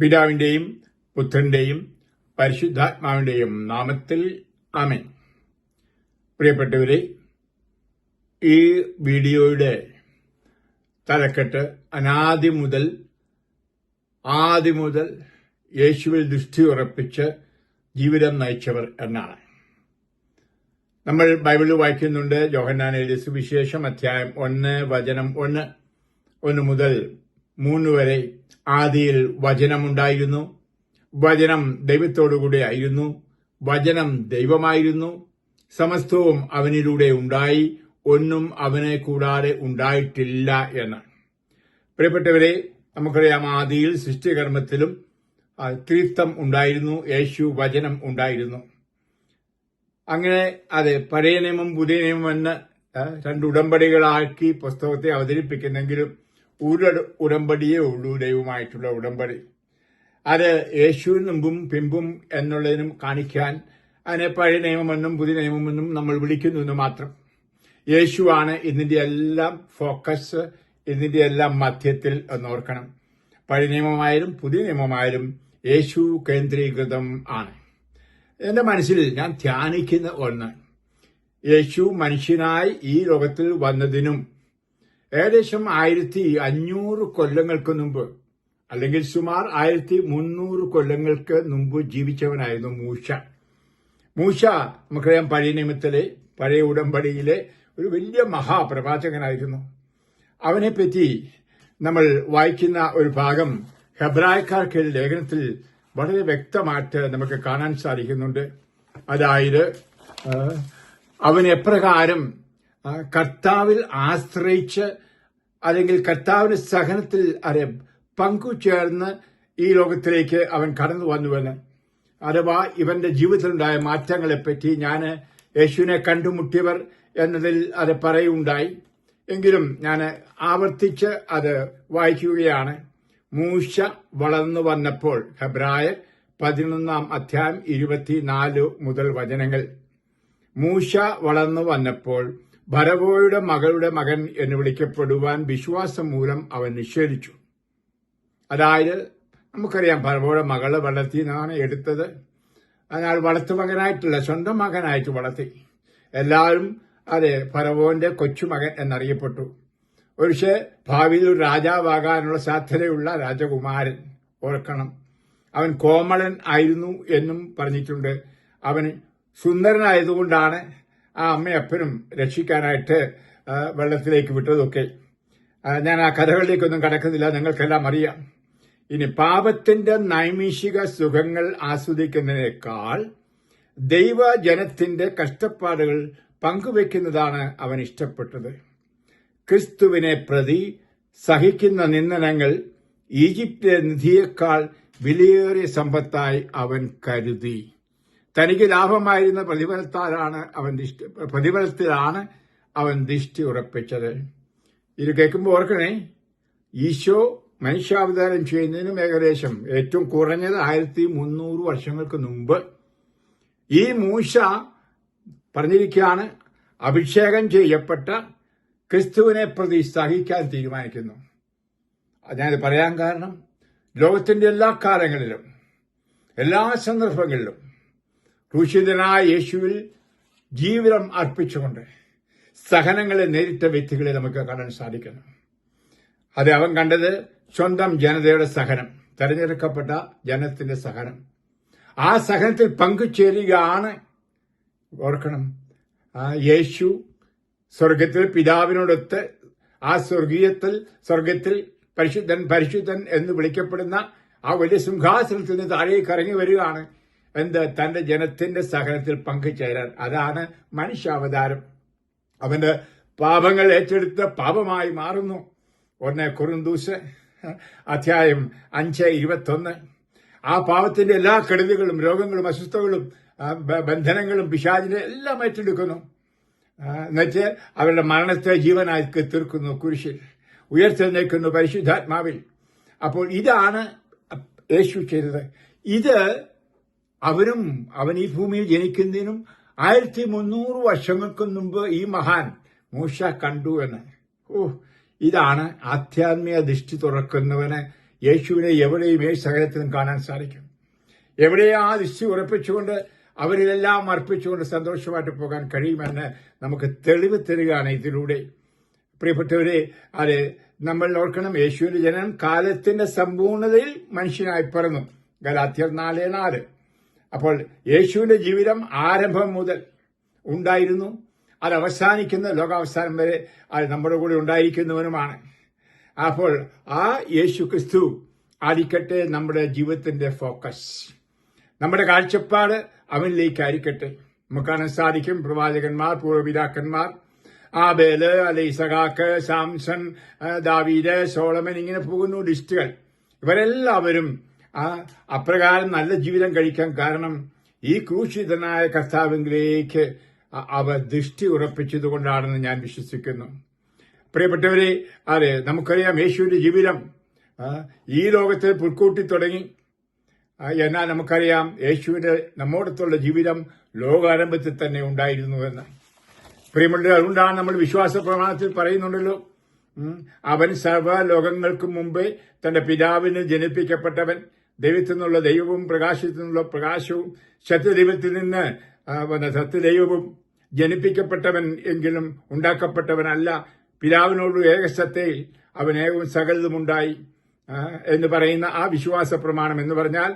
പിതാവിന്റെയും പുത്രന്റെയും പരിശുദ്ധാത്മാവിന്റെയും നാമത്തിൽ ആമേൻ. പ്രിയപ്പെട്ടവരെ, ഈ വീഡിയോയുടെ തലക്കെട്ട് ആദ്യം മുതൽ യേശുവിൽ ദൃഷ്ടി ഉറപ്പിച്ച് ജീവിതം നയിച്ചവർ എന്നാണ്. നമ്മൾ ബൈബിളിൽ വായിക്കുന്നുണ്ട്. യോഹന്നാൻ എഴുതിയ സുവിശേഷം അധ്യായം 1 വചനം 1 മുതൽ 3 വരെ. ആദിയിൽ വചനമുണ്ടായിരുന്നു, വചനം ദൈവത്തോടുകൂടെ ആയിരുന്നു, വചനം ദൈവമായിരുന്നു, സമസ്തവും അവനിലൂടെ ഉണ്ടായി, ഒന്നും അവനെ കൂടാതെ ഉണ്ടായിട്ടില്ല എന്ന്. പ്രിയപ്പെട്ടവരെ, നമുക്കറിയാം, ആദിയിൽ സൃഷ്ടികർമ്മത്തിലും ത്രിത്വം ഉണ്ടായിരുന്നു, യേശു വചനം ഉണ്ടായിരുന്നു. അങ്ങനെ പഴയ നിയമം പുതിയ നിയമം എന്ന് 2 ഉടമ്പടികളാക്കി പുസ്തകത്തെ അവതരിപ്പിക്കുന്നെങ്കിലും ഒരു ഉടമ്പടിയേ ഉള്ളൂ, ദൈവമായിട്ടുള്ള ഉടമ്പടി. അത് യേശുവിന് മുമ്പും പിമ്പും എന്നുള്ളതിനും കാണിക്കാൻ അതിനെ പഴയ നിയമമെന്നും പുതിയ നിയമമെന്നും നമ്മൾ വിളിക്കുന്നു എന്ന് മാത്രം. യേശുവാണ് ഇതിന്റെ എല്ലാം ഫോക്കസ്, ഇതിന്റെ എല്ലാം മധ്യത്തിൽ എന്നോർക്കണം. പഴയ നിയമമായാലും പുതിയ നിയമമായാലും യേശു കേന്ദ്രീകൃതം ആണ്. എന്റെ മനസ്സിൽ ഞാൻ ധ്യാനിക്കുന്ന ഒന്ന്, യേശു മനുഷ്യനായി ഈ ലോകത്തിൽ വന്നതിനും ഏകദേശം 1500 കൊല്ലങ്ങൾക്ക് മുമ്പ്, അല്ലെങ്കിൽ സുമാർ 1300 കൊല്ലങ്ങൾക്ക് മുമ്പ് ജീവിച്ചവനായിരുന്നു മൂശ. നമുക്കറിയാം, പഴയ നിയമത്തിലെ പഴയ ഉടമ്പടിയിലെ ഒരു വലിയ മഹാപ്രവാചകനായിരുന്നു. അവനെപ്പറ്റി നമ്മൾ വായിക്കുന്ന ഒരു ഭാഗം ഹെബ്രായക്കാർക്ക് ലേഖനത്തിൽ വളരെ വ്യക്തമായിട്ട് നമുക്ക് കാണാൻ സാധിക്കുന്നുണ്ട്. അതായത് അവൻ എപ്രകാരം കർത്താവിൽ ആശ്രയിച്ച്, അല്ലെങ്കിൽ കർത്താവിന്റെ സഹനത്തിൽ പങ്കുചേർന്ന് ഈ ലോകത്തിലേക്ക് അവൻ കടന്നു വന്നുവെന്ന്, അഥവാ ഇവന്റെ ജീവിതത്തിലുണ്ടായ മാറ്റങ്ങളെപ്പറ്റി ഞാൻ യേശുവിനെ കണ്ടുമുട്ടിയവർ എന്നതിൽ പറയുണ്ടായി. എങ്കിലും ഞാൻ ആവർത്തിച്ച് വായിക്കുകയാണ്. മൂശ വളർന്നു വന്നപ്പോൾ, ഹെബ്രായർ 11 അധ്യായം 24 മുതൽ വചനങ്ങൾ. മൂശ വളർന്നു വന്നപ്പോൾ ഫറവോയുടെ മകളുടെ മകൻ എന്ന് വിളിക്കപ്പെടുവാൻ വിശ്വാസം മൂലം അവൻ നിഷേധിച്ചു. അതായത് നമുക്കറിയാം, ഫറവോയുടെ മകളെ വളർത്തിയെന്നാണ് എടുത്തത്. അതിനാൽ വളർത്തു മകനായിട്ടില്ല, സ്വന്തം മകനായിട്ട് വളർത്തി. എല്ലാവരും ഫറവോന്റെ കൊച്ചുമകൻ എന്നറിയപ്പെട്ടു. പക്ഷേ ഭാവിയിൽ ഒരു രാജാവാകാനുള്ള സാധ്യതയുള്ള രാജകുമാരൻ. ഓർക്കണം, അവൻ കോമളൻ ആയിരുന്നു എന്നും പറഞ്ഞിട്ടുണ്ട്. അവൻ സുന്ദരനായതുകൊണ്ടാണ് ആ അമ്മയപ്പനും രക്ഷിക്കാനായിട്ട് വെള്ളത്തിലേക്ക് വിട്ടതൊക്കെ. ഞാൻ ആ കഥകളിലേക്കൊന്നും കടക്കുന്നില്ല, നിങ്ങൾക്കെല്ലാം അറിയാം. ഇനി, പാപത്തിന്റെ നൈമിഷിക സുഖങ്ങൾ ആസ്വദിക്കുന്നതിനേക്കാൾ ദൈവജനത്തിന്റെ കഷ്ടപ്പാടുകൾ പങ്കുവെക്കുന്നതാണ് അവൻ ഇഷ്ടപ്പെട്ടത്. ക്രിസ്തുവിനെ പ്രതി സഹിക്കുന്ന നിന്ദനങ്ങൾ ഈജിപ്തിലെ നിധിയേക്കാൾ വിലയേറിയ സമ്പത്തായി അവൻ കരുതി. തനിക്ക് ലാഭമായിരുന്ന പ്രതിഫലത്തിലാണ് അവൻ ദൃഷ്ടി ഉറപ്പിച്ചത്. ഇത് കേൾക്കുമ്പോൾ ഓർക്കണേ, ഈശോ മനുഷ്യാവതാരം ചെയ്യുന്നതിനും ഏകദേശം ഏറ്റവും കുറഞ്ഞത് 1300 വർഷങ്ങൾക്ക് മുമ്പ് ഈ മൂശ പറഞ്ഞിരിക്കുകയാണ്, അഭിഷേകം ചെയ്യപ്പെട്ട ക്രിസ്തുവിനെ പ്രതി സഹിക്കാൻ തീരുമാനിക്കുന്നു. ഞാനത് പറയാൻ കാരണം, ലോകത്തിന്റെ എല്ലാ കാലങ്ങളിലും എല്ലാ സന്ദർഭങ്ങളിലും ക്രൂശിതനായ യേശുവിൽ ജീവിതം അർപ്പിച്ചുകൊണ്ട് സഹനങ്ങളെ നേരിട്ട വ്യക്തികളെ നമുക്ക് കാണാൻ സാധിക്കുന്നു. അവൻ കണ്ടത് സ്വന്തം ജനതയുടെ സഹനം, തെരഞ്ഞെടുക്കപ്പെട്ട ജനത്തിന്റെ സഹനം. ആ സഹനത്തിൽ പങ്കുചേരുകയാണ്. ഓർക്കണം, യേശു സ്വർഗത്തിൽ പിതാവിനോടൊത്ത് ആ സ്വർഗത്തിൽ പരിശുദ്ധൻ എന്ന് വിളിക്കപ്പെടുന്ന ആ വലിയ സിംഹാസനത്തിൽ നിന്ന് താഴേക്ക് ഇറങ്ങി വരികയാണ്. തന്റെ ജനത്തിന്റെ സഹനത്തിൽ പങ്കുചേരാൻ. അതാണ് മനുഷ്യാവതാരം. അവന്റെ പാപങ്ങൾ ഏറ്റെടുത്ത് പാപമായി മാറുന്നു. 1 കൊരിന്ത്യർ അധ്യായം 5:21. ആ പാപത്തിന്റെ എല്ലാ കെടുതികളും, രോഗങ്ങളും, അസ്വസ്ഥതകളും, ബന്ധനങ്ങളും പിശാചിനെ എല്ലാം ഏറ്റെടുക്കുന്നു. എന്നുവെച്ച് അവരുടെ മരണത്തെ ജീവനായി തീർക്കുന്നു, കുരിശിൽ ഉയർത്തെഴുന്നേൽക്കുന്നു പരിശുദ്ധാത്മാവിൽ. അപ്പോൾ ഇതാണ് യേശു ചെയ്തത്. ഇത് അവൻ ഈ ഭൂമിയിൽ ജനിക്കുന്നതിനും 1300 വർഷങ്ങൾക്ക് മുമ്പ് ഈ മഹാൻ മൂശ കണ്ടു എന്ന്. ഇതാണ് ആധ്യാത്മിക ദൃഷ്ടി തുറക്കുന്നവന് യേശുവിനെ എവിടെയും ഏത് സകലത്തിലും കാണാൻ സാധിക്കും. എവിടെയും ആ ദൃഷ്ടി ഉറപ്പിച്ചുകൊണ്ട് അവരിലെല്ലാം അർപ്പിച്ചുകൊണ്ട് സന്തോഷമായിട്ട് പോകാൻ കഴിയുമെന്ന് നമുക്ക് തെളിവ് തരികയാണ് ഇതിലൂടെ. പ്രിയപ്പെട്ടവരെ, അത് നമ്മൾ ഓർക്കണം, യേശുവിന്റെ ജനനം കാലത്തിന്റെ സമ്പൂർണതയിൽ മനുഷ്യനായി പിറന്നു. ഗലാത്യർ 4:4. അപ്പോൾ യേശുവിന്റെ ജീവിതം ആരംഭം മുതൽ ഉണ്ടായിരുന്നു, അത് അവസാനിക്കുന്ന ലോകാവസാനം വരെ അത് നമ്മുടെ കൂടെ ഉണ്ടായിരിക്കുന്നവനുമാണ്. അപ്പോൾ ആ യേശു ക്രിസ്തു ആയിരിക്കട്ടെ നമ്മുടെ ജീവിതത്തിന്റെ ഫോക്കസ്, നമ്മുടെ കാഴ്ചപ്പാട് അവനിലേക്കായിരിക്കട്ടെ. നമുക്ക് കാണാൻ സാധിക്കും, പ്രവാചകന്മാർ, പൂർവ്വപിതാക്കന്മാർ, ആബേല്, ഇസഹാക്ക്, സാംസൺ, ദാവീദ്, സോളമൻ, ഇങ്ങനെ പോകുന്നു ലിസ്റ്റുകൾ. ഇവരെല്ലാവരും അപ്രകാരം നല്ല ജീവിതം കഴിക്കാൻ കാരണം ഈ ക്രൂശിതനായ കർത്താവിലേക്ക് അവർ ദൃഷ്ടി ഉറപ്പിച്ചതുകൊണ്ടാണെന്ന് ഞാൻ വിശ്വസിക്കുന്നു. പ്രിയപ്പെട്ടവരെ, അതെ, നമുക്കറിയാം യേശുവിന്റെ ജീവിതം ഈ ലോകത്തിൽ പുൽക്കൂട്ടി തുടങ്ങി. എന്നാൽ നമുക്കറിയാം യേശുവിന്റെ നമ്മോടത്തുള്ള ജീവിതം ലോകാരംഭത്തിൽ തന്നെ ഉണ്ടായിരുന്നുവെന്ന്. പ്രിയമുള്ളവരെ, അതുകൊണ്ടാണ് നമ്മൾ വിശ്വാസ പ്രമാണത്തിൽ പറയുന്നുണ്ടല്ലോ, അവൻ സർവ്വ ലോകങ്ങൾക്ക് മുമ്പേ തന്റെ പിതാവിന് ജനിപ്പിക്കപ്പെട്ടവൻ, ദൈവത്തിൽ നിന്നുള്ള ദൈവവും പ്രകാശത്തിൽ നിന്നുള്ള പ്രകാശവും, സത്യദൈവത്തിൽ നിന്ന് സത്യദൈവവും, ജനിപ്പിക്കപ്പെട്ടവൻ എങ്കിലും ഉണ്ടാക്കപ്പെട്ടവനല്ല, പിതാവിനോട് ഏകസത്തയിൽ അവൻ ഏകവും സകലതുമുണ്ടായി എന്ന് പറയുന്ന ആ വിശ്വാസ പ്രമാണം എന്ന് പറഞ്ഞാൽ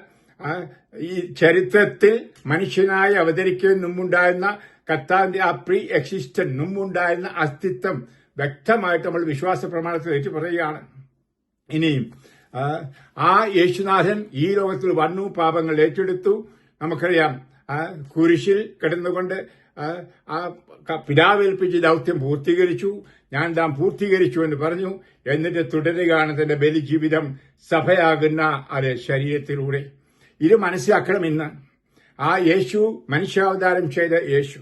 ഈ ചരിത്രത്തിൽ മനുഷ്യനായി അവതരിക്കുന്ന മുമ്പുണ്ടായിരുന്ന കർത്താവിന്റെ ആ പ്രീ എക്സിസ്റ്റന്റ് മുമ്പുണ്ടായിരുന്ന അസ്തിത്വം വ്യക്തമായിട്ട് നമ്മൾ വിശ്വാസ പ്രമാണത്തിൽ ഏറ്റു പറയുകയാണ്. ഇനിയും ആ യേശുനാഥൻ ഈ ലോകത്തിൽ വന്നു, പാപങ്ങൾ ഏറ്റെടുത്തു. നമുക്കറിയാം, കുരിശിൽ കിടന്നുകൊണ്ട് പിതാവേൽപ്പിച്ച് ദൗത്യം പൂർത്തീകരിച്ചു, ഞാൻ താൻ പൂർത്തീകരിച്ചു എന്ന് പറഞ്ഞു. എന്നിട്ട് തുടരുകയാണ് തന്റെ ബലിജീവിതം സഭയാകുന്ന അത് ശരീരത്തിലൂടെ. ഇത് മനസ്സിലാക്കണം. ഇന്ന് ആ യേശു, മനുഷ്യാവതാരം ചെയ്ത യേശു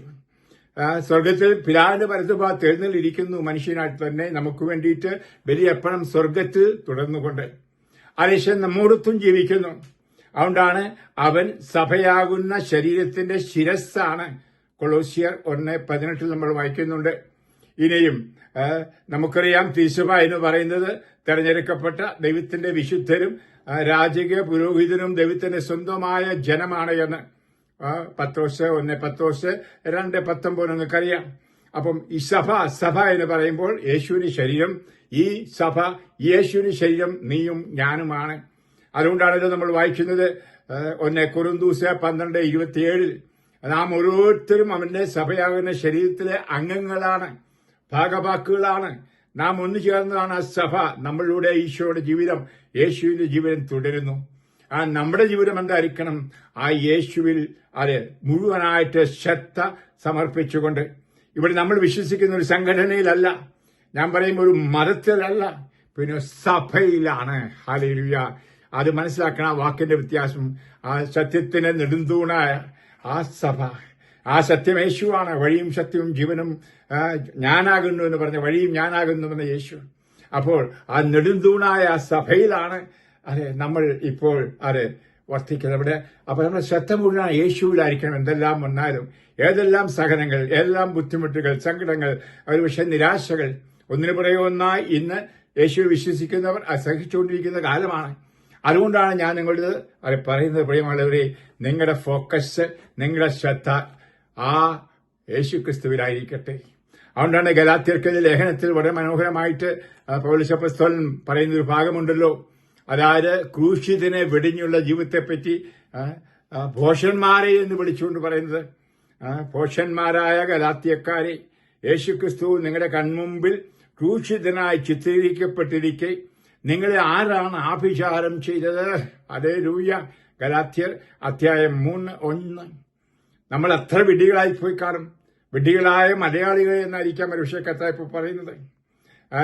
സ്വർഗത്തിൽ പിതാവിന്റെ വലതുഭാഗത്ത് എഴുന്നള്ളിരിക്കുന്നു, മനുഷ്യനായിട്ട് തന്നെ നമുക്ക് വേണ്ടിയിട്ട് ബലിയർപ്പണം സ്വർഗത്തിൽ തുടർന്നുകൊണ്ട് യേശു നമ്മോടൊത്തും ജീവിക്കുന്നു. അതുകൊണ്ടാണ് അവൻ സഭയാകുന്ന ശരീരത്തിന്റെ ശിരസ്സാണ്. കൊളോസ്യർ 1:18 നമ്മൾ വായിക്കുന്നുണ്ട്. ഇനിയും നമുക്കറിയാം, തിരുസഭ എന്ന് പറയുന്നത് തെരഞ്ഞെടുക്കപ്പെട്ട ദൈവത്തിന്റെ വിശുദ്ധരും രാജകീയ പുരോഹിതനും ദൈവത്തിന്റെ സ്വന്തമായ ജനമാണ് എന്ന് പത്രോസ് 1:2-19 നിങ്ങൾക്കറിയാം. അപ്പം ഈ സഭ എന്ന് പറയുമ്പോൾ യേശുവിന് ശരീരം, ഈ സഭ യേശുവിന് ശരീരം നീയും ഞാനുമാണ്. അതുകൊണ്ടാണല്ലോ നമ്മൾ വായിക്കുന്നത് 1 കൊരിന്ത്യർ 12:27 നാം ഓരോരുത്തരും അവന്റെ സഭയാകുന്ന ശരീരത്തിലെ അംഗങ്ങളാണ്, ഭാഗവാക്കുകളാണ്. നാം ഒന്നു ചേർന്നതാണ് ആ സഭ. നമ്മളിലൂടെ ഈശോയുടെ ജീവിതം, യേശുവിന്റെ ജീവിതം തുടരുന്നു. നമ്മുടെ ജീവിതം എന്തായിരിക്കണം? ആ യേശുവിൽ അത് മുഴുവനായിട്ട് ശ്രദ്ധ സമർപ്പിച്ചുകൊണ്ട്. ഇവിടെ നമ്മൾ വിശ്വസിക്കുന്ന ഒരു സംഘടനയിലല്ല, ഞാൻ പറയുമ്പോൾ ഒരു മതത്തിലല്ല, പിന്നെ സഭയിലാണ്. ഹല്ലേലൂയ. അത് മനസ്സിലാക്കണം, ആ വാക്കിന്റെ വ്യത്യാസം. ആ സത്യത്തിന് നെടുന്തൂണായ ആ സഭ, ആ സത്യം യേശുവാണ്. വഴിയും സത്യവും ജീവനും ഞാനാകുന്നു എന്ന് പറഞ്ഞ വഴിയും ഞാനാകുന്നു എന്ന യേശു. അപ്പോൾ ആ നെടുന്തൂണായ ആ സഭയിലാണ് നമ്മൾ ഇപ്പോൾ വർത്തിക്കുന്നത്. അവിടെ അപ്പോൾ നമ്മുടെ ശ്രദ്ധ മുഴുവൻ യേശുവിലായിരിക്കണം. എന്തെല്ലാം വന്നാലും, ഏതെല്ലാം സഹനങ്ങൾ, ഏതെല്ലാം ബുദ്ധിമുട്ടുകൾ, സങ്കടങ്ങൾ, ഒരുപക്ഷെ നിരാശകൾ, ഒന്നിനു പുറകെ ഒന്നായി ഇന്ന് യേശു വിശ്വസിക്കുന്നവർ സഹിച്ചുകൊണ്ടിരിക്കുന്ന കാലമാണ്. അതുകൊണ്ടാണ് ഞാൻ നിങ്ങളോട് പറയുന്നത്, പ്രിയമുള്ളവരെ, നിങ്ങളുടെ ഫോക്കസ്, നിങ്ങളുടെ ശ്രദ്ധ ആ യേശു ക്രിസ്തുവിലായിരിക്കട്ടെ. അതുകൊണ്ടാണ് ഗലാത്യർക്കെതിരെ ലേഖനത്തിൽ വളരെ മനോഹരമായിട്ട് പൗലോസ് അപ്പോസ്തലൻ പറയുന്നൊരു ഭാഗമുണ്ടല്ലോ, അതായത് ക്രൂശിതനെ വെടിഞ്ഞുള്ള ജീവിതത്തെപ്പറ്റി ഭോഷന്മാരെ എന്ന് വിളിച്ചുകൊണ്ട് പറയുന്നത്. ഭോഷന്മാരായ ഗലാത്യക്കാരെ, യേശുക്രിസ്തു നിങ്ങളുടെ കൺമുമ്പിൽ ക്രൂശിതനായി ചിത്രീകരിക്കപ്പെട്ടിരിക്കെ നിങ്ങളെ ആരാണ് ആഭിചാരം ചെയ്തത്? ഹല്ലേലൂയ. ഗലാത്യർ 3:1. നമ്മൾ അത്ര വിഡ്ഢികളായി പോയി കാണും. വിഡ്ഢികളായ മലയാളികൾ എന്നായിരിക്കാം ഒരു കർത്താവ് പറയുന്നത്.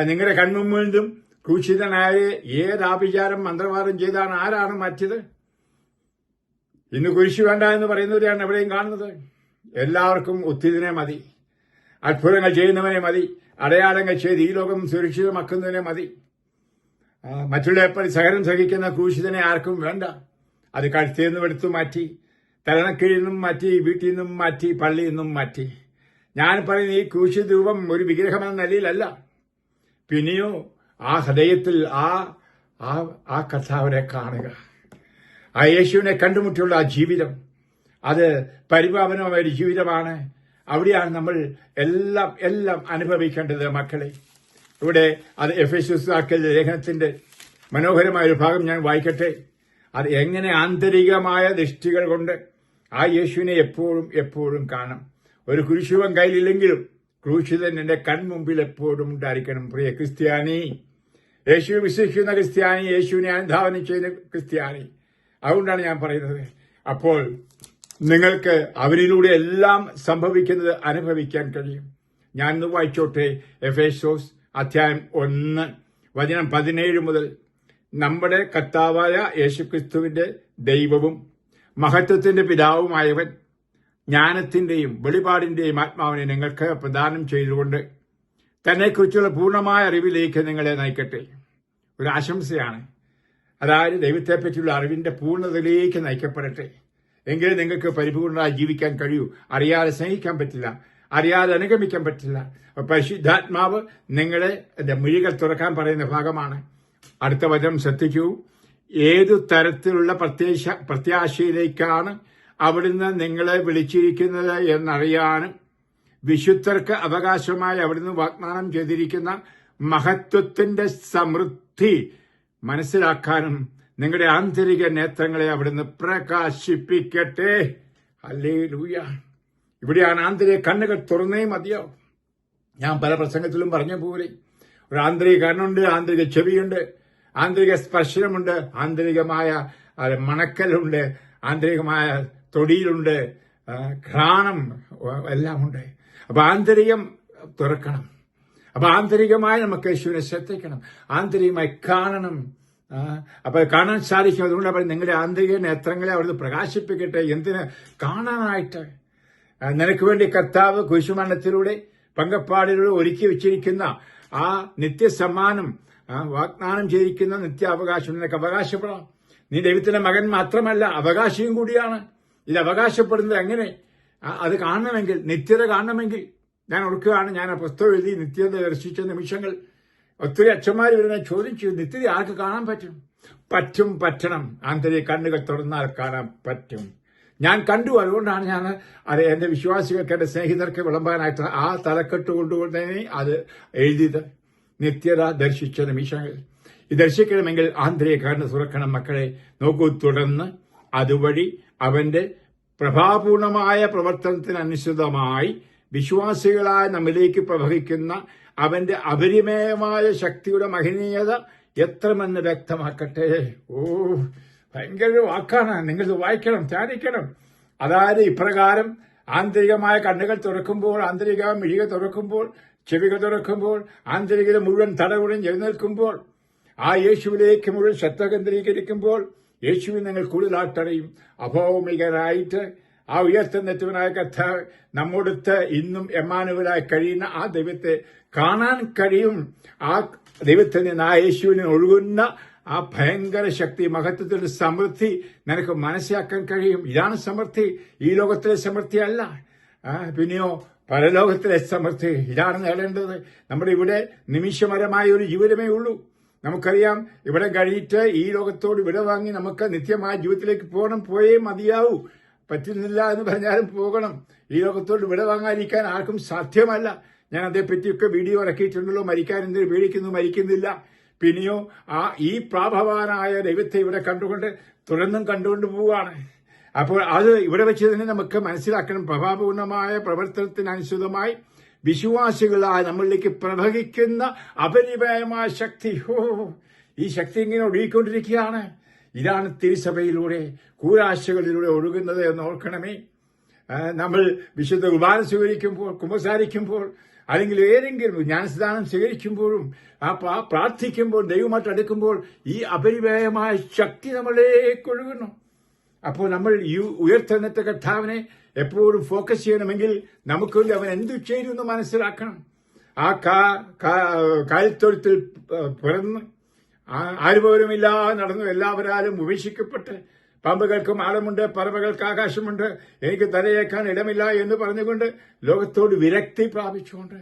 നിങ്ങളുടെ കൺമുമ്പിലും ക്രൂശിതനായ ഏത് ആഭിചാരം, മന്ത്രവാദം ചെയ്താണ് ആരാണ് മാറ്റിയത്? ഇന്ന് കുരിശ് വേണ്ട എന്ന് പറയുന്നവരെയാണ് എവിടെയും കാണുന്നത്. എല്ലാവർക്കും ഉത്തിതിനെ മതി, അത്ഭുതങ്ങൾ ചെയ്യുന്നവനെ മതി, അടയാളങ്ങൾ ചെയ്ത് ഈ ലോകം സുരക്ഷിതമാക്കുന്നതിനെ മതി. മറ്റുള്ളവരെ സഹനം സഹിക്കുന്ന ക്രൂശിതനെ ആർക്കും വേണ്ട. അത് കഴുത്തിൽ നിന്നും എടുത്തു മാറ്റി, തലണക്കീഴിൽ നിന്നും മാറ്റി, വീട്ടിൽ നിന്നും മാറ്റി, പള്ളിയിൽ നിന്നും മാറ്റി. ഞാൻ പറയുന്ന ഈ ക്രൂശിത രൂപം ഒരു വിഗ്രഹമെന്ന നിലയിലല്ല, പിന്നെയോ ആ ഹൃദയത്തിൽ, ആ ആ കർത്താവിനെ കാണുക. ആ യേശുവിനെ കണ്ടുമുട്ടിയുള്ള ആ ജീവിതം, അത് പരിപാവനമായ ഒരു ജീവിതമാണ്. അവിടെയാണ് നമ്മൾ എല്ലാം അനുഭവിക്കേണ്ടത് മക്കളെ. ഇവിടെ അത് എഫെസ്യർക്കാർക്കുള്ള ലേഖനത്തിന്റെ മനോഹരമായ ഒരു ഭാഗം ഞാൻ വായിക്കട്ടെ. അത് എങ്ങനെ ആന്തരികമായ ദൃഷ്ടികൾ കൊണ്ട് ആ യേശുവിനെ എപ്പോഴും കാണാം. ഒരു കുരിശുവൻ കയ്യിലില്ലെങ്കിലും ക്രൂശിതൻ എന്റെ കൺമുമ്പിൽ എപ്പോഴും ഉണ്ടായിരിക്കണം. പ്രിയ ക്രിസ്ത്യാനി, യേശുവിനെ വിശ്വസിക്കുന്ന ക്രിസ്ത്യാനി, യേശുവിനെ അനുധാവനം ചെയ്യുന്ന ക്രിസ്ത്യാനി, അതുകൊണ്ടാണ് ഞാൻ പറയുന്നത്. അപ്പോൾ നിങ്ങൾക്ക് അവരിലൂടെ എല്ലാം സംഭവിക്കുന്നത് അനുഭവിക്കാൻ കഴിയും. ഞാൻ ഇന്ന് വായിച്ചോട്ടെ. എഫേസോസ് അധ്യായം 1 വചനം 17 മുതൽ. നമ്മുടെ കർത്താവായ യേശുക്രിസ്തുവിന്റെ ദൈവവും മഹത്വത്തിന്റെ പിതാവുമായവൻ ജ്ഞാനത്തിന്റെയും വെളിപാടിന്റെയും ആത്മാവിനെ നിങ്ങൾക്ക് പ്രദാനം ചെയ്തുകൊണ്ട് തന്നെക്കുറിച്ചുള്ള പൂർണ്ണമായ അറിവിലേക്ക് നിങ്ങളെ നയിക്കട്ടെ. ഒരു ആശംസയാണ്. അതായത് ദൈവത്തെപ്പറ്റിയുള്ള അറിവിന്റെ പൂർണ്ണതയിലേക്ക് നയിക്കപ്പെടട്ടെ. എങ്കിലും നിങ്ങൾക്ക് പരിപൂർണമായി ജീവിക്കാൻ കഴിയൂ. അറിയാതെ സ്നേഹിക്കാൻ പറ്റില്ല, അറിയാതെ അനുഗമിക്കാൻ പറ്റില്ല. പരിശുദ്ധാത്മാവ് നിങ്ങളെ മിഴികൾ തുറക്കാൻ പറയുന്ന ഭാഗമാണ്. അടുത്ത വചനം ശ്രദ്ധിക്കൂ. ഏതു തരത്തിലുള്ള പ്രത്യാശയിലേക്കാണ് അവിടുന്ന് നിങ്ങളെ വിളിച്ചിരിക്കുന്നത് എന്നറിയാനും വിശുദ്ധർക്ക് അവകാശമായി അവിടുന്ന് വാഗ്ദാനം ചെയ്തിരിക്കുന്ന മഹത്വത്തിന്റെ സമൃദ്ധി മനസ്സിലാക്കാനും നിങ്ങളുടെ ആന്തരിക നേത്രങ്ങളെ അവിടുന്ന് പ്രകാശിപ്പിക്കട്ടെ. ഹല്ലേലൂയ. ഇവിടെയാണ് ആന്തരിക കണ്ണുകൾ തുറന്നേ മതിയാവും. ഞാൻ പല പ്രസംഗത്തിലും പറഞ്ഞ പോലെ ഒരു ആന്തരിക കണ്ണുണ്ട്, ആന്തരിക ചെവിയുണ്ട്, ആന്തരിക സ്പർശനമുണ്ട്, ആന്തരികമായ മണക്കലുണ്ട്, ആന്തരികമായ തൊടിയിലുണ്ട്, ഘ്രാണം എല്ലാമുണ്ട്. അപ്പൊ ആന്തരികം തുറക്കണം. അപ്പൊ ആന്തരികമായി നമുക്ക് യേശുവിനെ ശ്രദ്ധിക്കണം, ആന്തരികമായി കാണണം. അപ്പൊ കാണാൻ സാധിക്കും. അതുകൊണ്ട് അവർ നിങ്ങളുടെ ആന്തരിക നേത്രങ്ങളെ അവിടുന്ന് പ്രകാശിപ്പിക്കട്ടെ. എന്തിന്? കാണാനായിട്ട്. നിനക്ക് വേണ്ടി കർത്താവ് കുരിശുമരണത്തിലൂടെ പങ്കപ്പാടിലൂടെ ഒരുക്കി വെച്ചിരിക്കുന്ന ആ നിത്യസമ്മാനം, വാഗ്ദാനം ചെയ്തിരിക്കുന്ന നിത്യാവകാശം നിനക്ക് അവകാശപ്പെടാം. നീ ദൈവത്തിന്റെ മകൻ മാത്രമല്ല, അവകാശിയും കൂടിയാണ്. ഇത് അവകാശപ്പെടുന്നത് എങ്ങനെ? അത് കാണണമെങ്കിൽ, നിത്യത കാണണമെങ്കിൽ, ഞാൻ ഓർക്കുകയാണ്, ഞാൻ ആ പുസ്തകം എഴുതി നിത്യത ദർശിച്ച നിമിഷങ്ങൾ. ഒത്തിരി അച്ഛന്മാർ ഇവരെ ചോദിച്ചു, നിത്യത ആർക്ക് കാണാൻ പറ്റും? പറ്റണം. ആന്തരിക കണ്ണുകൾ തുറന്നാൽ കാണാൻ പറ്റും. ഞാൻ കണ്ടു. അതുകൊണ്ടാണ് ഞാൻ എന്റെ വിശ്വാസികൾക്ക്, എന്റെ സ്നേഹിതർക്ക് വിളമ്പാനായിട്ട് ആ തലക്കെട്ട് കൊണ്ടുകൊണ്ട് അത് എഴുതിയത്. നിത്യത ദർശിച്ച നിമിഷങ്ങൾ. ഇത് ദർശിക്കണമെങ്കിൽ ആന്തരിക കണ്ണ് തുറക്കണം മക്കളെ. നോക്കൂ, തുടർന്ന് അതുവഴി അവന്റെ പ്രഭാപൂർണമായ പ്രവർത്തനത്തിനനുസൃതമായി വിശ്വാസികളായ നമ്മിലേക്ക് പ്രവഹിക്കുന്ന അവന്റെ അപരിമേയമായ ശക്തിയുടെ മഹനീയത എത്രമെന്ന് വ്യക്തമാക്കട്ടെ. ഭയങ്കര വാക്കാണ്. നിങ്ങളിത് വായിക്കണം, ധ്യാനിക്കണം. അതായത് ഇപ്രകാരം ആന്തരികമായ കണ്ണുകൾ തുറക്കുമ്പോൾ, ആന്തരിക മിഴികൾ തുറക്കുമ്പോൾ, ചെവികൾ തുറക്കുമ്പോൾ, ആന്തരികത മുഴുവൻ തടവുടൻ എഴുന്നേൽക്കുമ്പോൾ, ആ യേശുവിലേക്ക് മുഴുവൻ ശ്രദ്ധ കേന്ദ്രീകരിക്കുമ്പോൾ യേശുവിനെ നിങ്ങൾ കൂടുതലായിട്ടറിയും. അഭൗമികരായിട്ട് ആ ഉയർത്തെഴുന്നേറ്റവനായ കർത്താവ് നമ്മോടൊത്ത് ഇന്നും എമ്മാനുവലായി കഴിയുന്ന ആ ദൈവത്തെ കാണാൻ കഴിയും. ആ ദൈവത്തിൽ നിന്ന്, ആ യേശുവിനെ ഒഴുകുന്ന ആ ഭയങ്കര ശക്തി, മഹത്വത്തിന്റെ സമൃദ്ധി നിനക്ക് മനസ്സിലാക്കാൻ കഴിയും. ഇതാണ് സമൃദ്ധി. ഈ ലോകത്തിലെ സമൃദ്ധി അല്ല, പിന്നെയോ പരലോകത്തിലെ സമൃദ്ധി. ഇതാണ് നേടേണ്ടത്. നമ്മുടെ ഇവിടെ നിമിഷപരമായ ഒരു ജീവിതമേ ഉള്ളൂ. നമുക്കറിയാം, ഇവിടെ കഴിഞ്ഞിട്ട് ഈ ലോകത്തോട് വിട വാങ്ങി നമുക്ക് നിത്യമായ ജീവിതത്തിലേക്ക് പോയേ മതിയാവൂ. പറ്റുന്നില്ല എന്ന് പറഞ്ഞാലും പോകണം. ഈ ലോകത്തോട് വിട വാങ്ങാതിരിക്കാൻ ആർക്കും സാധ്യമല്ല. ഞാൻ അതേപ്പറ്റിയൊക്കെ വീഡിയോ ഇറക്കിയിട്ടുണ്ടല്ലോ. മരിക്കാൻ എന്തിനു പേടിക്കുന്നു, മരിക്കുന്നില്ല. പിന്നെയോ ഈ പ്രാഭവാനായ ദൈവത്തെ ഇവിടെ തുടർന്നും കണ്ടുകൊണ്ട് പോവുകയാണ്. അപ്പോൾ അത് ഇവിടെ വെച്ച് തന്നെ നമുക്ക് മനസ്സിലാക്കണം. പ്രഭാപൂർണമായ പ്രവർത്തനത്തിനനുസൃതമായി വിശ്വാസികളായ നമ്മളിലേക്ക് പ്രവഹിക്കുന്ന അപരിമേയമായ ശക്തി. ഈ ശക്തി ഇങ്ങനെ ഒഴുകിക്കൊണ്ടിരിക്കുകയാണ്. ഇതാണ് തിരുസഭയിലൂടെ, കൂരാശകളിലൂടെ ഒഴുകുന്നത് എന്ന് ഓർക്കണമേ. നമ്മൾ വിശുദ്ധ കുർബാന സ്വീകരിക്കുമ്പോൾ, കുമ്പസാരിക്കുമ്പോൾ, അല്ലെങ്കിൽ ഏതെങ്കിലും ജ്ഞാനസ്നാനം സ്വീകരിക്കുമ്പോഴും പ്രാർത്ഥിക്കുമ്പോൾ, ദൈവമായിട്ട് അടുക്കുമ്പോൾ ഈ അപരിമേയമായ ശക്തി നമ്മളിലേക്ക് ഒഴുകുന്നു. അപ്പോൾ നമ്മൾ ഈ ഉയർത്തെഴുന്നേറ്റ കർത്താവിനെ എപ്പോഴും ഫോക്കസ് ചെയ്യണമെങ്കിൽ നമുക്ക് വേണ്ടി അവൻ എന്തു ചെയ്തു എന്ന് മനസ്സിലാക്കണം. ആ കാലിത്തൊഴുത്തിൽ പിറന്ന് ആരുപോലുമില്ലാതെ നടന്നു, എല്ലാവരാലും ഉപേക്ഷിക്കപ്പെട്ട്, പാമ്പുകൾക്കും ആഴമുണ്ട്, പറവകൾക്ക് ആകാശമുണ്ട്, എനിക്ക് തലയേക്കാൻ ഇടമില്ല എന്ന് പറഞ്ഞുകൊണ്ട് ലോകത്തോട് വിരക്തി പ്രാപിച്ചുകൊണ്ട്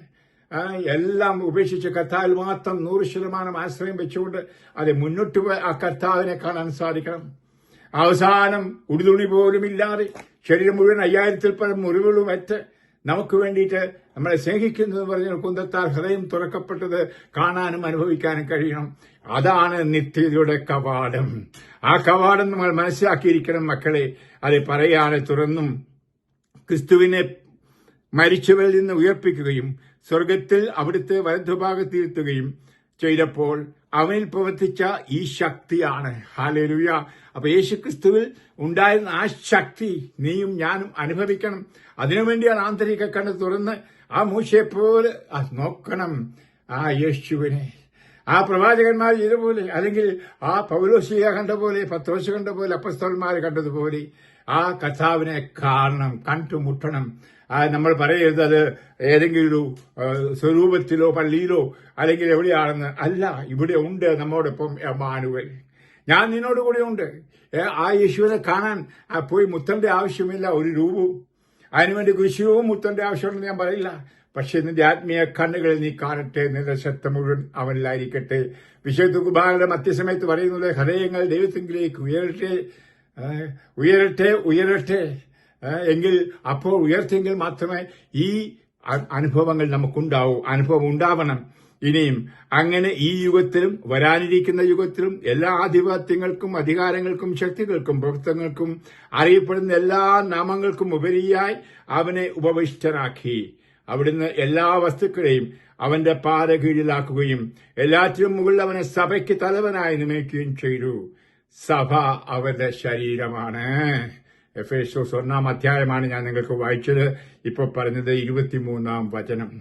എല്ലാം ഉപേക്ഷിച്ച് കർത്താവിൽ മാത്രം 100% ആശ്രയം വെച്ചുകൊണ്ട് അത് മുന്നോട്ട് ആ കർത്താവിനെ കാണാൻ സാധിക്കണം. അവസാനം ഉടുതുണി പോലും ഇല്ലാതെ ശരീരം മുഴുവൻ 5000-ൽ പരം മുറിവുകളും അറ്റ് നമുക്ക് വേണ്ടിയിട്ട് നമ്മളെ സ്നേഹിക്കുന്നത് പറഞ്ഞ കുന്തത്താൽ ഹൃദയം തുറക്കപ്പെട്ടത് കാണാനും അനുഭവിക്കാനും കഴിയണം. അതാണ് നിത്യതയുടെ കവാടം. ആ കവാടം നമ്മൾ മനസ്സിലാക്കിയിരിക്കണം മക്കളെ. അത് പറയാതെ തുറന്നും ക്രിസ്തുവിനെ മരിച്ചവരിൽ നിന്ന് ഉയർപ്പിക്കുകയും സ്വർഗത്തിൽ അവിടുത്തെ വലതുഭാഗത്തിരുത്തുകയും ചെയ്തപ്പോൾ അവനിൽ പ്രവർത്തിച്ച ഈ ശക്തിയാണ്. ഹല്ലേലൂയ. അപ്പൊ യേശുക്രിസ്തുവിൽ ഉണ്ടായിരുന്ന ആ ശക്തി നീയും ഞാനും അനുഭവിക്കണം. അതിനുവേണ്ടിയാണ് ആന്തരിക കണ്ണ് തുറന്ന് ആ മൂശയെപ്പോലെ നോക്കണം ആ യേശുവിനെ. ആ പ്രവാചകന്മാർ ചെയ്തപോലെ, അല്ലെങ്കിൽ ആ പൗലോസ്ലീഹ കണ്ട പോലെ, പത്രോസ് കണ്ട പോലെ, അപ്പസ്തലന്മാർ കണ്ടതുപോലെ ആ കർത്താവിനെ കാണണം, കണ്ടുമുട്ടണം. നമ്മൾ പറയരുത് അത് ഏതെങ്കിലും ഒരു സ്വരൂപത്തിലോ പള്ളിയിലോ അല്ലെങ്കിൽ എവിടെയാണെന്ന് അല്ല. ഇവിടെ ഉണ്ട് നമ്മോടൊപ്പം എമ്മാനുവൽ. ഞാൻ നിന്നോട് കൂടെ ഉണ്ട്. ആ യേശുവിനെ കാണാൻ പോയി മുത്തന്റെ ആവശ്യമില്ല ഒരു രൂപവും. അതിനുവേണ്ടി കുരിശുവും മുത്തന്റെ ആവശ്യമുണ്ടെന്ന് ഞാൻ പറയില്ല. പക്ഷെ നിന്റെ ആത്മീയ കണ്ണുകളിൽ നീ കാണട്ടെ, നിന്റെ ശ്രദ്ധ മുഴുവൻ അവനിലായിരിക്കട്ടെ. വിശുദ്ധ കുർബാനയുടെ മധ്യസമയത്ത് പറയുന്നത് ഹൃദയങ്ങൾ ദൈവത്തിലേക്ക് ഉയരട്ടെ, ഉയരട്ടെ, ഉയരട്ടെ. എങ്കിൽ അപ്പോൾ ഉയർത്തെങ്കിൽ മാത്രമേ ഈ അനുഭവങ്ങൾ നമുക്കുണ്ടാവൂ. അനുഭവം ഉണ്ടാവണം. ഇനിയും അങ്ങനെ ഈ യുഗത്തിലും വരാനിരിക്കുന്ന യുഗത്തിലും എല്ലാ ആധിപത്യങ്ങൾക്കും അധികാരങ്ങൾക്കും ശക്തികൾക്കും പ്രവർത്തനങ്ങൾക്കും അറിയപ്പെടുന്ന എല്ലാ നാമങ്ങൾക്കും ഉപരിയായി അവനെ ഉപവിഷ്ടനാക്കി. അവിടുന്ന് എല്ലാ വസ്തുക്കളെയും അവന്റെ പാത കീഴിലാക്കുകയും എല്ലാറ്റിനും മുകളിൽ അവനെ സഭയ്ക്ക് തലവനായി നിയമിക്കുകയും ചെയ്തു. സഭ അവന്റെ ശരീരമാണ്. എഫേസ്യോസ് 1-ാം അധ്യായമാണ് ഞാൻ നിങ്ങൾക്ക് വായിച്ചത്. ഇപ്പൊ പറഞ്ഞത് 23-ാം വചനം.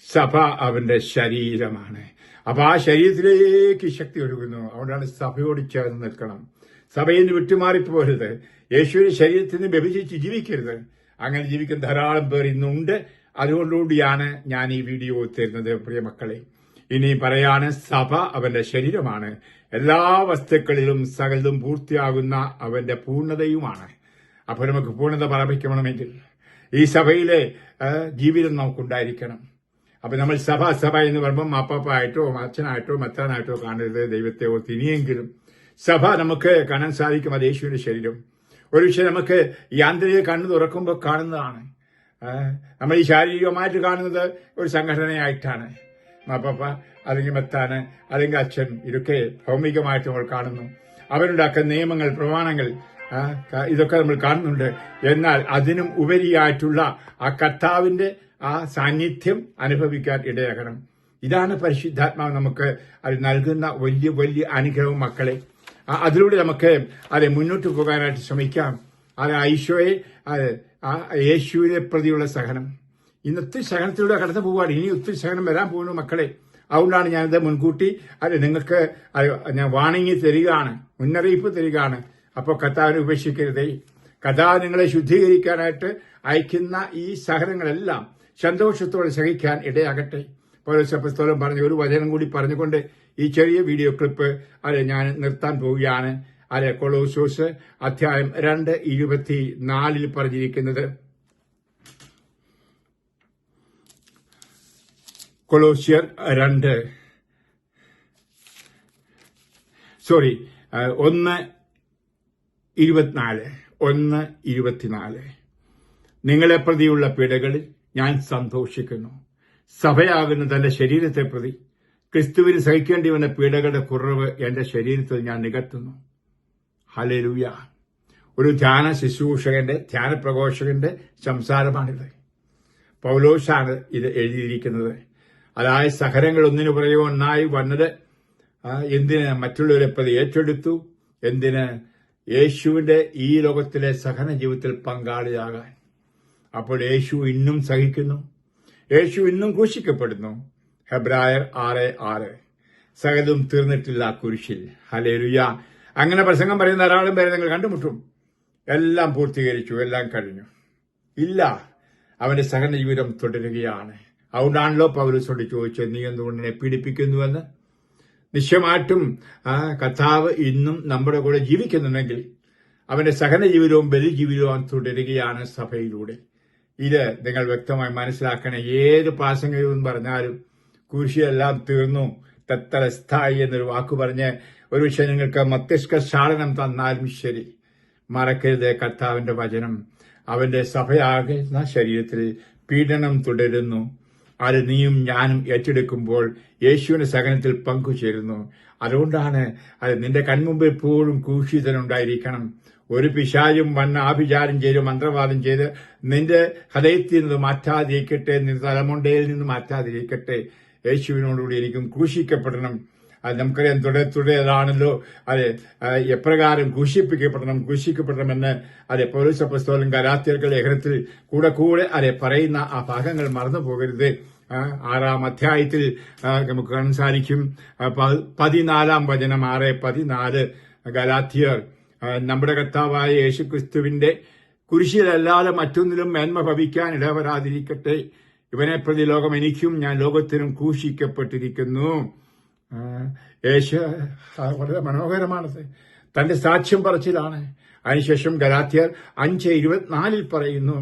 സഭ അവന്റെ ശരീരമാണ്. അപ്പൊ ആ ശരീരത്തിലേക്ക് ശക്തി ഒഴുകുന്നു. അതുകൊണ്ടാണ് സഭയോട് ചേർന്ന് നിൽക്കണം. സഭയിൽ നിന്ന് വിട്ടുമാറിപ്പോരുത്. യേശുവിന്റെ ശരീരത്തിൽ നിന്ന് വ്യഭിചരിച്ച് ജീവിക്കരുത്. അങ്ങനെ ജീവിക്കുന്ന ധാരാളം പേർ ഇന്നുണ്ട്. അതുകൊണ്ടുകൂടിയാണ് ഞാൻ ഈ വീഡിയോ തരുന്നത് പ്രിയ മക്കളെ. ഇനി പറയാണ് സഭ അവന്റെ ശരീരമാണ്. എല്ലാ വസ്തുക്കളിലും സകലതും പൂർത്തിയാകുന്ന അവന്റെ പൂർണ്ണതയുമാണ്. അപ്പോൾ നമുക്ക് പൂർണ്ണത പ്രാപിക്കണമെങ്കിൽ ഈ സഭയിലെ ജീവിതം നമുക്കുണ്ടായിരിക്കണം. അപ്പൊ നമ്മൾ സഭ എന്ന് പറയുമ്പോൾ മാപ്പാപ്പായിട്ടോ അച്ഛനായിട്ടോ മെത്രാനായിട്ടോ കാണരുത്. ദൈവത്തെ ഓർത്ത് ഇനിയെങ്കിലും സഭ നമുക്ക് കാണാൻ സാധിക്കും. അത് യേശുവിന്റെ ശരീരം. ഒരു പക്ഷേ നമുക്ക് ഈ ആന്തരിക കണ്ണ് തുറക്കുമ്പോൾ കാണുന്നതാണ്. നമ്മൾ ഈ ശാരീരികമായിട്ട് കാണുന്നത് ഒരു സംഘടനയായിട്ടാണ്. മാപ്പാപ്പ അല്ലെങ്കിൽ മെത്താന് അല്ലെങ്കിൽ അച്ഛൻ, ഇതൊക്കെ ഭൗമികമായിട്ട് നമ്മൾ കാണുന്നു. അവരുണ്ടാക്കുന്ന നിയമങ്ങൾ, പ്രമാണങ്ങൾ, ഇതൊക്കെ നമ്മൾ കാണുന്നുണ്ട്. എന്നാൽ അതിനും ഉപരിയായിട്ടുള്ള ആ കർത്താവിന്റെ ആ സാന്നിധ്യം അനുഭവിക്കാൻ ഇടയാകണം. ഇതാണ് പരിശുദ്ധാത്മാവ് നമുക്ക് അത് നൽകുന്ന വലിയ വലിയ അനുഗ്രഹം മക്കളെ. അതിലൂടെ നമുക്ക് അത് മുന്നോട്ട് പോകാനായിട്ട് ശ്രമിക്കാം. അത് ഈശോയെ, യേശുവിനെ പ്രതിയുള്ള സഹനം. ഇന്നത്തെ സഹനത്തിലൂടെ കടന്നു പോവുകയാണ്. ഇനി ഒത്തിരി സഹനം വരാൻ പോകുന്നു മക്കളെ. അതുകൊണ്ടാണ് ഞാനിത് മുൻകൂട്ടി നിങ്ങൾക്ക് ഞാൻ വാണിംഗ് തരികയാണ്, മുന്നറിയിപ്പ് തരികയാണ്. അപ്പോൾ കർത്താവിനെ ഉപേക്ഷിക്കരുതേ. കർത്താവ് നിങ്ങളെ ശുദ്ധീകരിക്കാനായിട്ട് അയക്കുന്ന ഈ സഹനങ്ങളെല്ലാം സന്തോഷത്തോടെ സഹിക്കാൻ ഇടയാകട്ടെ. പൗലോസ് അപ്പോസ്തലൻ പറഞ്ഞ ഒരു വചനം കൂടി പറഞ്ഞുകൊണ്ട് ഈ ചെറിയ വീഡിയോ ക്ലിപ്പ് ഞാൻ നിർത്താൻ പോവുകയാണ്. കൊളോസ്യോസ് അധ്യായം 2:24 പറഞ്ഞിരിക്കുന്നത്. കൊളോസ്യർ 1:24 നിങ്ങളെ പ്രതിയുള്ള പീഡകളിൽ ഞാൻ സന്തോഷിക്കുന്നു. സഭയാകുന്ന തന്റെ ശരീരത്തെ പ്രതി ക്രിസ്തുവിന് സഹിക്കേണ്ടി വന്ന പീഡകളുടെ കുറവ് എന്റെ ശരീരത്തിൽ ഞാൻ നികത്തുന്നു. ഹല്ലേലൂയ. ഒരു ധ്യാന ശുശ്രൂഷകന്റെ, ധ്യാന പ്രഘോഷകന്റെ സംസാരമാണിത്. പൗലോസാണ് ഇത് എഴുതിയിരിക്കുന്നത്. അതായത് സഹനങ്ങൾ ഒന്നിനു പുറകെ ഒന്നായി വന്നത് എന്തിന്? മറ്റുള്ളവരെ പ്രതി ഏറ്റെടുത്തു. എന്തിന്? യേശുവിന്റെ ഈ ലോകത്തിലെ സഹന ജീവിതത്തിൽ പങ്കാളിയാകാൻ. അപ്പോൾ യേശു ഇന്നും സഹിക്കുന്നു. യേശു ഇന്നും ക്രൂശിക്കപ്പെടുന്നു. ഹെബ്രായർ 6:6 സകലതും തീർന്നിട്ടില്ല കുരിശിൽ. ഹല്ലേലൂയ. അങ്ങനെ പ്രസംഗം പറയുന്ന ധാരാളം പേരെ നിങ്ങൾ കണ്ടുമുട്ടും. എല്ലാം പൂർത്തീകരിച്ചു, എല്ലാം കഴിഞ്ഞു. ഇല്ല, അവന്റെ സഹന ജീവിതം തുടരുകയാണ്. അതുകൊണ്ടാണല്ലോ പൗലോസോട് ചോദിച്ചത്, നീ എന്തുകൊണ്ട് എന്നെ പീഡിപ്പിക്കുന്നുവെന്ന്. നിശ്ചയമായിട്ടും കർത്താവ് ഇന്നും നമ്മുടെ കൂടെ ജീവിക്കുന്നുണ്ടെങ്കിൽ അവന്റെ സഹന ജീവിതവും ബലിജീവിതവും തുടരുകയാണ് സഭയിലൂടെ. ഇത് നിങ്ങൾ വ്യക്തമായി മനസ്സിലാക്കണേ. ഏത് പ്രാസംഗികവും പറഞ്ഞാലും കുരിശിലെല്ലാം തീർന്നു തത്തലസ്ഥായി എന്നൊരു വാക്ക് പറഞ്ഞ് ഒരു പക്ഷേ നിങ്ങൾക്ക് മസ്തിഷ്ക ക്ഷാളനം തന്നാലും ശരി, മറക്കരുത് കർത്താവിന്റെ വചനം. അവന്റെ സഭയാകുന്ന ശരീരത്തിൽ പീഡനം തുടരുന്നു. അത് നീയും ഞാനും ഏറ്റെടുക്കുമ്പോൾ യേശുവിന്റെ സഹനത്തിൽ പങ്കുചേരുന്നു. അതുകൊണ്ടാണ് അത് നിന്റെ കൺമുമ്പിൽ എപ്പോഴും ക്രൂശിതനുണ്ടായിരിക്കണം. ഒരു പിശാചും വന്ന് ആഭിചാരം ചെയ്ത് മന്ത്രവാദം ചെയ്ത് നിന്റെ ഹൃദയത്തിൽ നിന്ന് മാറ്റാതിരിക്കട്ടെ, നിന്റെ തലമുണ്ടയിൽ നിന്ന് മാറ്റാതിരിക്കട്ടെ. യേശുവിനോടുകൂടി എനിക്കും ക്രൂശിക്കപ്പെടണം. അത് നമുക്കറിയാം, തുടരാണല്ലോ. അത് എപ്രകാരം ക്രൂശിക്കപ്പെടണമെന്ന് പൗലോസ് അപ്പോസ്തലൻ ഗലാത്യർക്ക് ലേഖനത്തിൽ കൂടെ പറയുന്ന ആ ഭാഗങ്ങൾ മറന്നു പോകരുത്. 6-ാം അധ്യായത്തിൽ നമുക്ക് കാണാൻ സാധിക്കും. 14-ാം വചനം, 6:14 ഗലാത്യർ, നമ്മുടെ കർത്താവായ യേശുക്രിസ്തുവിന്റെ കുരിശിലല്ലാതെ മറ്റൊന്നിലും മേന്മ ഭവിക്കാൻ ഇടവരാതിരിക്കട്ടെ. ഇവനെ പ്രതി ലോകം എനിക്കും ഞാൻ ലോകത്തിനും ക്രൂശിക്കപ്പെട്ടിരിക്കുന്നു. യേശു വളരെ മനോഹരമാണത്. തന്റെ സാക്ഷ്യം പറച്ചിലാണ്. അതിനുശേഷം ഗലാത്യർ 5:24 പറയുന്നു,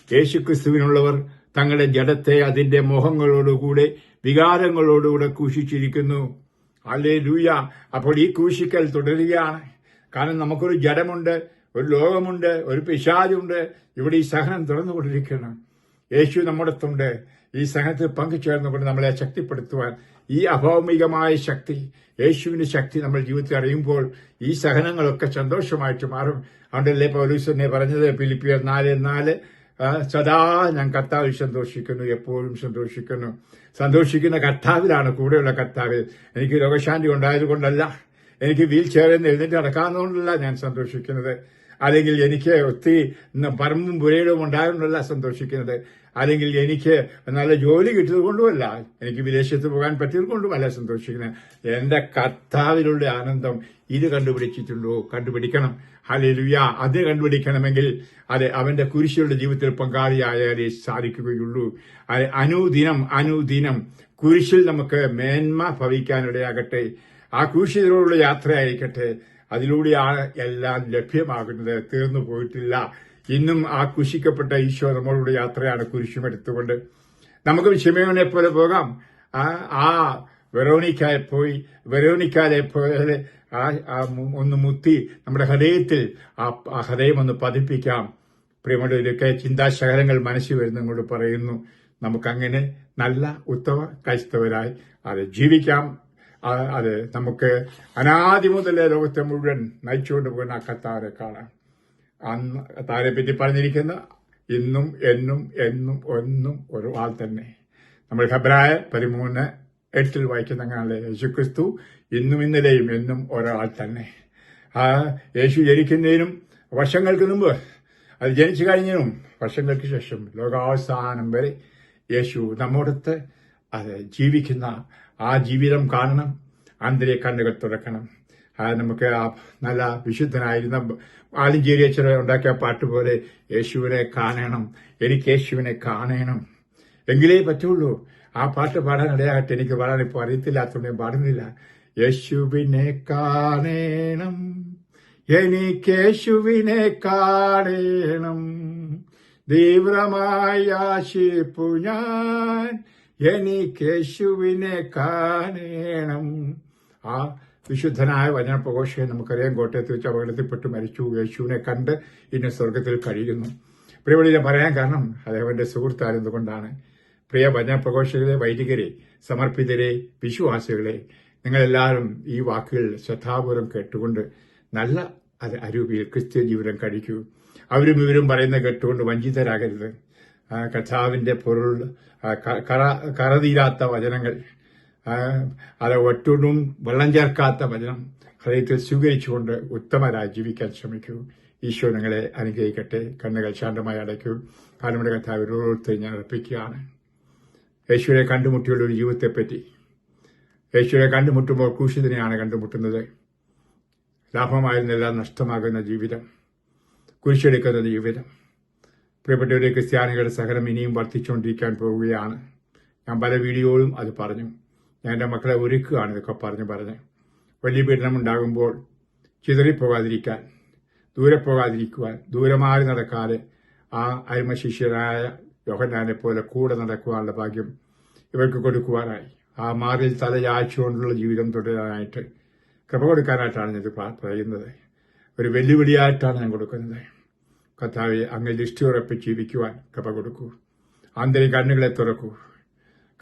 യേശുക്രിസ്തുവിനുള്ളവർ തങ്ങളുടെ ജഡത്തെ അതിന്റെ മോഹങ്ങളോടുകൂടെ വികാരങ്ങളോടുകൂടെ ക്രൂശിച്ചിരിക്കുന്നു. ഹല്ലേലൂയ. അപ്പോൾ ഈ ക്രൂശിക്കൽ തുടരുകയാണ്. കാരണം നമുക്കൊരു ജഡമുണ്ട്, ഒരു ലോകമുണ്ട്, ഒരു പിശാചുണ്ട്. ഇവിടെ ഈ സഹനം തുടർന്നുകൊണ്ടിരിക്കണം. യേശു നമ്മോടൊത്തുണ്ട്. ഈ സഹനത്തിൽ പങ്കുചേർന്നുകൊണ്ട് നമ്മളെ ശക്തിപ്പെടുത്തുവാൻ ഈ അഭൗമികമായ ശക്തി, യേശുവിന്റെ ശക്തി നമ്മൾ ജീവിതത്തിൽ അറിയുമ്പോൾ ഈ സഹനങ്ങളൊക്കെ സന്തോഷമായിട്ട് മാറും. അതുകൊണ്ടല്ലേ പൗലോസ് തന്നെ പറഞ്ഞത് ഫിലിപ്പിയർ 4:4, സദാ ഞാൻ കർത്താവിൽ സന്തോഷിക്കുന്നു, എപ്പോഴും സന്തോഷിക്കുന്നു. സന്തോഷിക്കുന്ന കർത്താവിലാണ്, കൂടെയുള്ള കർത്താവിൽ. എനിക്ക് രോഗശാന്തി ഉണ്ടായതുകൊണ്ടല്ല, എനിക്ക് വീൽ ചെയറിൽ നിന്ന് എഴുന്നേറ്റ് നടക്കാവുന്നതുകൊണ്ടല്ല ഞാൻ സന്തോഷിക്കുന്നത്, അല്ലെങ്കിൽ എനിക്ക് ഒത്തിരി പറമ്പും പുരയിടവും ഉണ്ടായതുകൊണ്ടല്ല സന്തോഷിക്കുന്നത്, അല്ലെങ്കിൽ എനിക്ക് നല്ല ജോലി കിട്ടിയതുകൊണ്ടുമല്ല, എനിക്ക് വിദേശത്ത് പോകാൻ പറ്റിയതുകൊണ്ടുമല്ല സന്തോഷിക്കുന്നത്. എന്റെ കർത്താവിലുള്ള ആനന്ദം ഇത് കണ്ടുപിടിക്കണം. ഹല്ലേലൂയ. അത് കണ്ടുപിടിക്കണമെങ്കിൽ അത് അവന്റെ കുരിശിലുള്ള ജീവിതത്തിൽ പങ്കാളിയായാലേ സാധിക്കുകയുള്ളൂ. അത് അനുദിനം കുരിശിൽ നമുക്ക് മേന്മ ഭവിക്കാനിടയാകട്ടെ. ആ കുരിശിലൂടെയുള്ള യാത്രയായിരിക്കട്ടെ. അതിലൂടെയാണ് എല്ലാം ലഭ്യമാകുന്നത്. തീർന്നു പോയിട്ടില്ല. ഇന്നും ആ ക്രൂശിക്കപ്പെട്ട ഈശോ നമ്മളോട് യാത്രയാണ്. കുരിശുമെടുത്തുകൊണ്ട് നമുക്ക് ശിമയോനെ പോലെ പോകാം. ആ വെറോനിക്കായെ പോലെ ഒന്ന് മുത്തി നമ്മുടെ ഹൃദയത്തിൽ ആ ഹൃദയം ഒന്ന് പതിപ്പിക്കാം. പ്രിയമുള്ളവരൊക്കെ ചിന്താശകലങ്ങൾ മനസ്സിൽ വരുന്നതോട് പറയുന്നു, നമുക്കങ്ങനെ നല്ല ഉത്തമ ക്രൈസ്തവരായി അത് ജീവിക്കാം. അത് നമുക്ക് അനാദി മുതലേ ലോകത്തെ മുഴുവൻ നയിച്ചുകൊണ്ട് പോകുന്ന ആ കർത്താവിനെ കാണാം. അന്ന് കർത്താവിനെ പറ്റി പറഞ്ഞിരിക്കുന്ന ഇന്നും എന്നും ഒന്നും ഒരു ആൾ തന്നെ. നമ്മൾ ഹെബ്രായർ 13:8 വായിക്കുന്ന അങ്ങനെയല്ലേ, യേശുക്രിസ്തു ഇന്നും ഇന്നലെയും എന്നും ഒരാൾ തന്നെ. ആ യേശു ജനിക്കുന്നതിനും വർഷങ്ങൾക്ക് മുമ്പ്, അത് ജനിച്ചു കഴിഞ്ഞതിനും വർഷങ്ങൾക്ക് ശേഷം, ലോകാവസാനം വരെ യേശു നമ്മോടത്ത് അത് ജീവിക്കുന്ന ആ ജീവിതം കാണണം. ആന്തരിക കണ്ണുകൾ തുറക്കണം. നമുക്ക് നല്ല വിശുദ്ധനായിരുന്ന ആലഞ്ചേരി അച്ഛൻ ഉണ്ടാക്കിയ പാട്ട് പോലെ യേശുവിനെ കാണണം, എനിക്ക് യേശുവിനെ കാണണം, എങ്കിലേ പറ്റുള്ളൂ. ആ പാട്ട് പാടാൻ ഇടയാകട്ടെ. എനിക്ക് പാടാൻ ഇപ്പോൾ അറിയത്തില്ലാത്തതുകൊണ്ട് ഞാൻ പാടുന്നില്ല. യേശുവിനെ കാണണം, എനിക്ക് യേശുവിനെ കാണണം, തീവ്രമായി ആശിപ്പു ഞാൻ, എനിക്ക് യേശുവിനെ കാണണം. ആ വിശുദ്ധനായ വചനപ്രഘോഷകൻ നമുക്കറിയാം, കോട്ടയത്ത് വെച്ച് അപകടത്തിൽപ്പെട്ട് മരിച്ചു. യേശുവിനെ കണ്ട് ഇന്ന് സ്വർഗത്തിൽ കഴിയുന്നു. പ്രിയവളിയെ പറയാൻ കാരണം അദ്ദേഹത്തിന്റെ സുഹൃത്തായിരുന്നുകൊണ്ടാണ്. പ്രിയ വചനപ്രഘോഷകരെ, വൈദികരെ, സമർപ്പിതരെ, വിശ്വാസികളെ, നിങ്ങളെല്ലാവരും ഈ വാക്കുകൾ ശ്രദ്ധാപൂർവം കേട്ടുകൊണ്ട് നല്ല അരൂപിയിൽ ക്രിസ്ത്യ ജീവിതം കഴിക്കൂ. അവരും ഇവരും പറയുന്ന കേട്ടുകൊണ്ട് വഞ്ചിതരാകരുത്. കർത്താവിന്റെ പൊരുൾ, കറതീരാത്ത വചനങ്ങൾ, അത് ഒറ്റൊന്നും വെള്ളം ചേർക്കാത്ത വചനം ഹൃദയത്തിൽ സ്വീകരിച്ചുകൊണ്ട് ഉത്തമരായി ജീവിക്കാൻ ശ്രമിക്കൂ. ഈശോ നിങ്ങളെ അനുഗ്രഹിക്കട്ടെ. കണ്ണുകൾ ശാന്തമായി അടയ്ക്കൂ. കാലമുടെ കർത്താവ് ഓരോരുത്തരും ഞാൻ അർപ്പിക്കുകയാണ്. യേശുവിനെ കണ്ടുമുട്ടിയുള്ള ഒരു ജീവിതത്തെപ്പറ്റി, യേശുവിനെ കണ്ടുമുട്ടുമ്പോൾ ക്രൂശിതനെയാണ് കണ്ടുമുട്ടുന്നത്. ലാഭമായിരുന്നെല്ലാം നഷ്ടമാകുന്ന ജീവിതം, കുരിശെടുക്കുന്ന ജീവിതം. പ്രിയപ്പെട്ടവരെ, ക്രിസ്ത്യാനികളുടെ സഹനം ഇനിയും വർദ്ധിച്ചുകൊണ്ടിരിക്കാൻ പോവുകയാണ്. ഞാൻ പല വീഡിയോയിലും അത് പറഞ്ഞു. ഞാൻ എൻ്റെ മക്കളെ ഒരുക്കുകയാണ് ഇതൊക്കെ പറഞ്ഞ് വലിയ പീഡനമുണ്ടാകുമ്പോൾ ചിതറിപ്പോകാതിരിക്കാൻ, ദൂരെ പോകാതിരിക്കുവാൻ, ദൂരെ മാറി നടക്കാതെ ആ അരുമശിഷ്യരായ യോഹന്നാനെ പോലെ കൂടെ നടക്കുവാനുള്ള ഭാഗ്യം ഇവർക്ക് കൊടുക്കുവാനായി ആ മാറിൽ തലയാഴ്ചകൊണ്ടുള്ള ജീവിതം തുടരാനായിട്ട് കൃപ കൊടുക്കാനായിട്ടാണ് ഞാൻ ഇത് പറയുന്നത്. ഒരു വെല്ലുവിളിയായിട്ടാണ് ഞാൻ കൊടുക്കുന്നത്. കർത്താവെ, അങ്ങ് ദൃഷ്ടി ഉറപ്പിച്ച് ജീവിക്കുവാൻ കൃപ കൊടുക്കൂ. ആന്തരിക കണ്ണുകളെ തുറക്കൂ.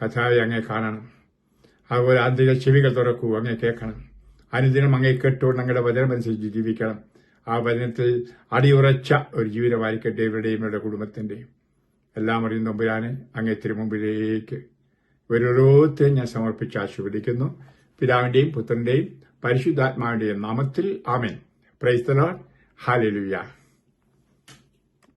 കർത്താവെ, അങ്ങേ കാണണം. അതുപോലെ ആന്തരിക ചെവികൾ തുറക്കൂ, അങ്ങേ കേൾക്കണം. അനുദിനം അങ്ങേ കേട്ടുകൊണ്ട് ഞങ്ങളുടെ വചനമനുസരിച്ച് ജീവിക്കണം. ആ വചനത്തിൽ അടിയുറച്ച ഒരു ജീവിതമായിരിക്കട്ടെ ഇവരുടെയും ഇവരുടെ കുടുംബത്തിന്റെയും. എല്ലാം അറിയുന്ന നമ്പുരാനെ അങ്ങേ തിരുമുമ്പിലേക്ക് ഓരോരുത്തരെയും ഞാൻ സമർപ്പിച്ച് ആശീർവദിക്കുന്നു. പിതാവിന്റെയും പുത്രന്റെയും പരിശുദ്ധാത്മാവിന്റെയും നാമത്തിൽ ആമേൻ. Praise the Lord. ഹല്ലേലൂയ.